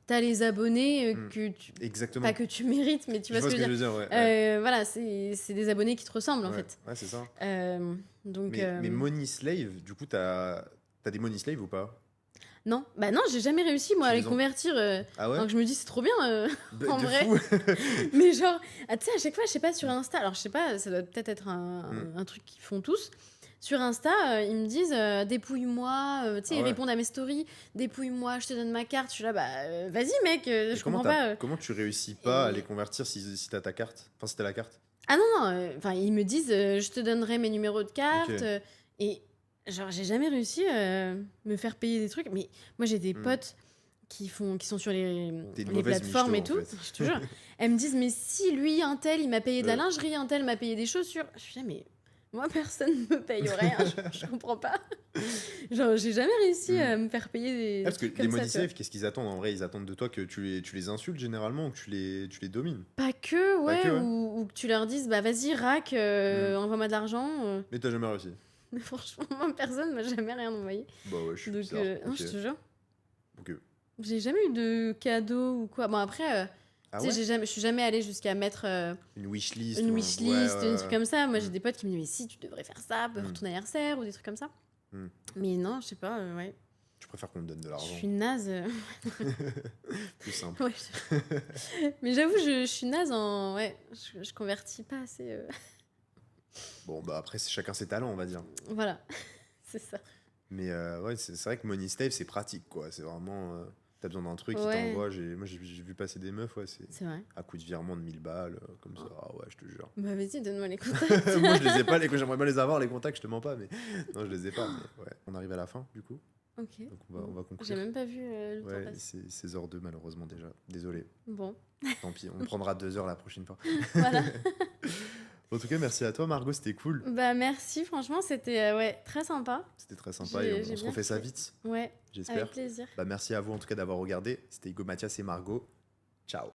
t'as les abonnés que tu. exactement. Pas que tu mérites, mais tu vois ce que je veux dire. ouais. Ouais, Voilà, c'est des abonnés qui te ressemblent en ouais, fait. ouais, c'est ça. Donc. Mais Money Slave, du coup, t'as des Money Slave ou pas? Non, bah non, j'ai jamais réussi moi Tu à les les en- convertir. Ah ouais? Alors que je me dis, c'est trop bien. En De vrai. fou. Mais genre, tu sais, à chaque fois, je sais pas, sur Insta, alors je sais pas, ça doit peut-être être un truc qu'ils font tous. Sur Insta, ils me disent dépouille-moi, tu sais, Ah ils ouais. répondent à mes stories, dépouille-moi, je te donne ma carte. Je suis là, bah vas-y mec, Et je comprends pas. comment tu réussis pas à et- les convertir si t'as ta carte? Enfin, si t'as la carte? Ah non, non, enfin, ils me disent, «Je te donnerai mes numéros de carte», OK. et genre, j'ai jamais réussi à me faire payer des trucs. Mais moi, j'ai des Mmh. potes qui sont sur les, Tu une les mauvaise plateformes michto, et en tout, fait. je te jure. Elles me disent: «Mais si, lui, un tel, il m'a payé de la Ouais. lingerie, un tel m'a payé des chaussures». Je suis là: «Mais moi, personne ne me paye rien, je comprends pas». Genre, j'ai jamais réussi Mmh. à me faire payer Ah, des parce que trucs les comme ça, money tu vois? safe, qu'est-ce qu'ils attendent en vrai? Ils attendent de toi que tu les insultes généralement ou que tu les domines? Pas que, Pas que, ouais, ouais? ou que tu leur dises: «Bah, vas-y, rack, Mmh. envoie-moi de l'argent», Mais t'as jamais réussi? mais franchement, moi, personne m'a jamais rien envoyé. Bah ouais, je suis Donc, bizarre. non, OK. je te jure, OK. j'ai jamais eu de cadeau ou quoi. Bon, après, Ah tu sais, ouais? je suis jamais allée jusqu'à mettre, Une wishlist une ou un ouais, wishlist, ouais, un ouais. truc comme ça. Moi, j'ai Mmh. des potes qui me disent: «Mais si, tu devrais faire ça pour Mmh. ton anniversaire», ou des trucs comme ça. Mmh. Mais non, je sais pas, ouais. Je préfère qu'on me donne de Je l'argent. suis naze, Plus simple. ouais, mais j'avoue, je suis naze en ouais, je convertis pas assez, Bon, bah, après, c'est chacun ses talents, on va dire. voilà, c'est ça. Mais ouais, c'est vrai que Money Slave, c'est pratique, quoi. C'est vraiment, tu besoin d'un truc, ils Ouais, t'envoient. Moi, j'ai vu passer des meufs, ouais, c'est c'est vrai. à coup de virement de 1000 balles, comme ça. Oh. Ah ouais, je te jure. Bah, vas-y, donne-moi les contacts. Moi, je les ai pas, j'aimerais bien les avoir, les contacts, je te mens pas, mais non, je les ai pas. Mais ouais, on arrive à la fin, du coup. OK. Donc, on Bon, va j'ai conclure. même pas vu, le temps Ouais, passer. c'est 16h02, malheureusement, déjà. Désolé. Bon, Tant pis, on prendra 2 heures la prochaine fois. voilà. En tout cas, merci à toi, Margot, c'était cool. Bah, merci, franchement, c'était, ouais, très sympa. C'était très sympa et J'ai on se bien refait ça kiffé. vite, Ouais, avec j'espère. plaisir. Bah, merci à vous en tout cas d'avoir regardé. C'était Hugo Mathias et Margot. Ciao.